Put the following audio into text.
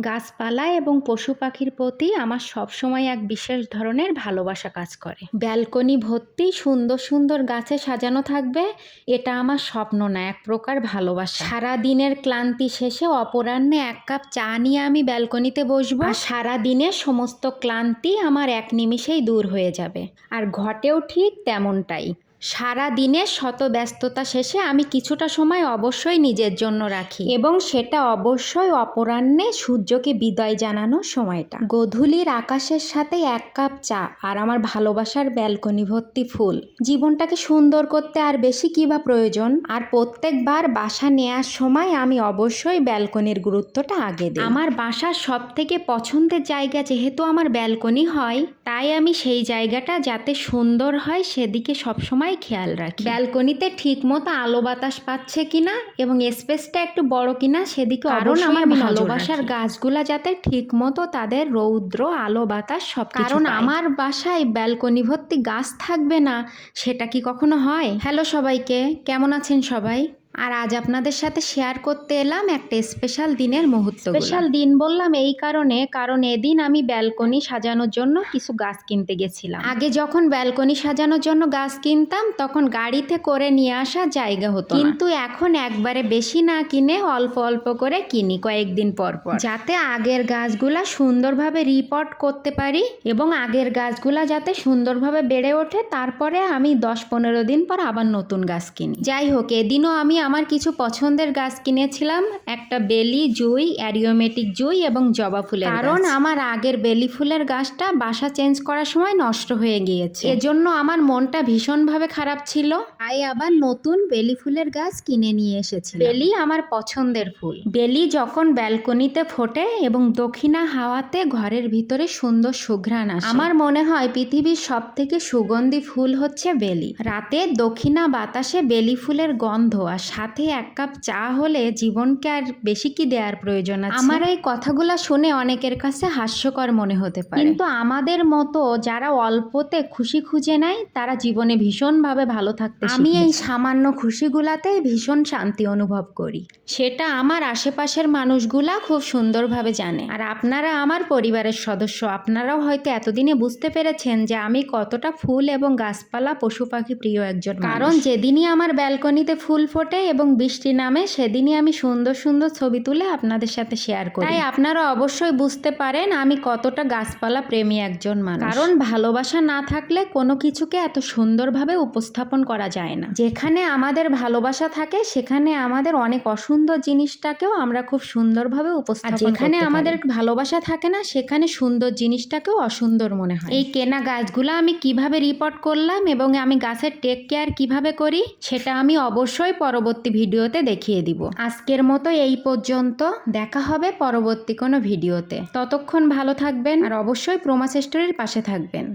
গাছপালা এবং পশু পাখির প্রতি আমার সবসময় এক বিশেষ ধরনের ভালোবাসা কাজ করে। ব্যালকনি ভর্তি সুন্দর সুন্দর গাছে সাজানো থাকবে, এটা আমার স্বপ্ন না, এক প্রকার ভালোবাসা। সারা দিনের ক্লান্তি শেষে অপরাহ্নে এক কাপ চা নিয়ে আমি ব্যালকনিতে বসবো, আর সারা দিনের সমস্ত ক্লান্তি আমার এক নিমিষেই দূর হয়ে যাবে। আর ঘটেও ঠিক তেমনটাই। সারা দিনের শত ব্যস্ততা শেষে আমি কিছুটা সময় অবশ্যই নিজের জন্য রাখি, এবং সেটা অবশ্যই অপরাহ্নে সূর্যকে বিদায় জানানোর সময়টা। গোধূলির আকাশের সাথে এক কাপ চা আর আমার ভালোবাসার ব্যালকনি ভর্তি ফুল, জীবনটাকে সুন্দর করতে আর বেশি কী বা প্রয়োজন। আর প্রত্যেকবার বাসা নেওয়ার সময় আমি অবশ্যই ব্যালকনির গুরুত্বটা আগে দিই। আমার বাসার সব থেকে পছন্দের জায়গা যেহেতু আমার ব্যালকনি হয়, তাই আমি সেই জায়গাটা যাতে সুন্দর হয় সেদিকে সবসময় খেয়াল রাখি। ব্যালকনিতে ঠিক মতো আলো বাতাস পাচ্ছে কিনা এবং স্পেসটা একটু বড় কিনা সেদিকে, কারণ আমার ভালোবাসার গাছগুলা যাতে ঠিক মতো তাদের রৌদ্র আলো বাতাস সব, কারণ আমার বাসায় ব্যালকনি ভর্তি গাছ থাকবে না সেটা কি কখনো হয়? হ্যালো সবাইকে, কেমন আছেন সবাই? আর আজ আপনাদের সাথে শেয়ার করতে এলাম একটা স্পেশাল দিনের মুহূর্ত। স্পেশাল দিন বললাম এই কারণে, কারণ এদিন আমি ব্যালকনি সাজানোর জন্য কিছু গাছ কিনতে গেছিলাম। আগে যখন ব্যালকনি সাজানোর জন্য গাছ কিনতাম তখন গাড়িতে করে নিয়ে আসা জায়গা হতো, কিন্তু এখন একবারে বেশি না কিনে অল্প অল্প করে কিনি কয়েকদিন পর পর, যাতে আগের গাছগুলা সুন্দরভাবে রিপোর্ট করতে পারি এবং আগের গাছগুলা যাতে সুন্দরভাবে বেড়ে ওঠে, তারপরে আমি 10-15 দিন পর আবার নতুন গাছ কিনি। যাই হোক, এদিনও আমি আমার কিছু পছন্দের গাছ কিনেছিলাম, একটা বেলি, জুঁই, অ্যারিওমেটিক জুঁই এবং জবা ফুলের, কারণ আমার আগের বেলি ফুলের গাছটা বাসা চেঞ্জ করার সময় নষ্ট হয়ে গিয়েছে, এজন্য আমার মনটা ভীষণভাবে খারাপ ছিল, তাই আবার নতুন বেলি ফুলের গাছ কিনে নিয়ে এসেছি। বেলি আমার পছন্দের ফুল। বেলি যখন ব্যালকনিতে ফোটে এবং দক্ষিণা হাওয়াতে ঘরের ভিতরে সুন্দর সুঘ্রাণ আসে, আমার মনে হয় পৃথিবীর সব থেকে সুগন্ধি ফুল হচ্ছে বেলি। রাতে দক্ষিণা বাতাসে বেলি ফুলের গন্ধ আর সাথে এক কাপ চা হলে জীবনকে আর বেশি কি দেওয়ার প্রয়োজন আছে? আমার এই কথাগুলো শুনে অনেকের কাছে হাস্যকর মনে হতে পারে, কিন্তু আমাদের মতো যারা অল্পতে খুশি খুঁজে নেয় তারা জীবনে ভীষণভাবে ভালো থাকতে শিখে। আমি এই সামান্য খুশিগুলাতেই ভীষণ শান্তি অনুভব করি, সেটা আমার আশেপাশের মানুষগুলা খুব সুন্দরভাবে জানে। আর আপনারা আমার পরিবারের সদস্য, আপনারাও হয়তো এতদিনে বুঝতে পেরেছেন যে আমি কতটা ফুল এবং গাছপালা পশু পাখি প্রিয় একজন মানুষ। কারণ যেদিনই আমার ব্যালকনিতে ফুল ফোটে এবং বৃষ্টি নামে সেদিনই আমি সুন্দর সুন্দর ছবি তুলে আপনাদের সাথে শেয়ার করি, তাই আপনারা অবশ্যই বুঝতে পারেন আমি কতটা গাছপালা প্রেমী একজন মানুষ। কারণ ভালোবাসা না থাকলে কোনো কিছুকে এত সুন্দরভাবে উপস্থাপন করা যায় না। যেখানে আমাদের ভালোবাসা থাকে সেখানে আমাদের অনেক অসুন্দর জিনিসটাকেও আমরা খুব সুন্দরভাবে উপস্থাপন করতে পারি। যেখানে আমাদের ভালোবাসা থাকে না সেখানে সুন্দর জিনিসটাকেও অসুন্দর মনে হয়। এই কেনা গাছগুলো আমি কিভাবে রিপোর্ট করলাম এবং আমি গাছের টেক কেয়ার কিভাবে করি সেটা আমি অবশ্যই পরবর্তী ভিডিওতে দেখিয়ে দিব। আজকের মতো এই পর্যন্ত, দেখা হবে পরবর্তী কোনো ভিডিওতে। ততক্ষণ ভালো থাকবেন আর অবশ্যই প্রোমাস স্টোরির পাশে থাকবেন।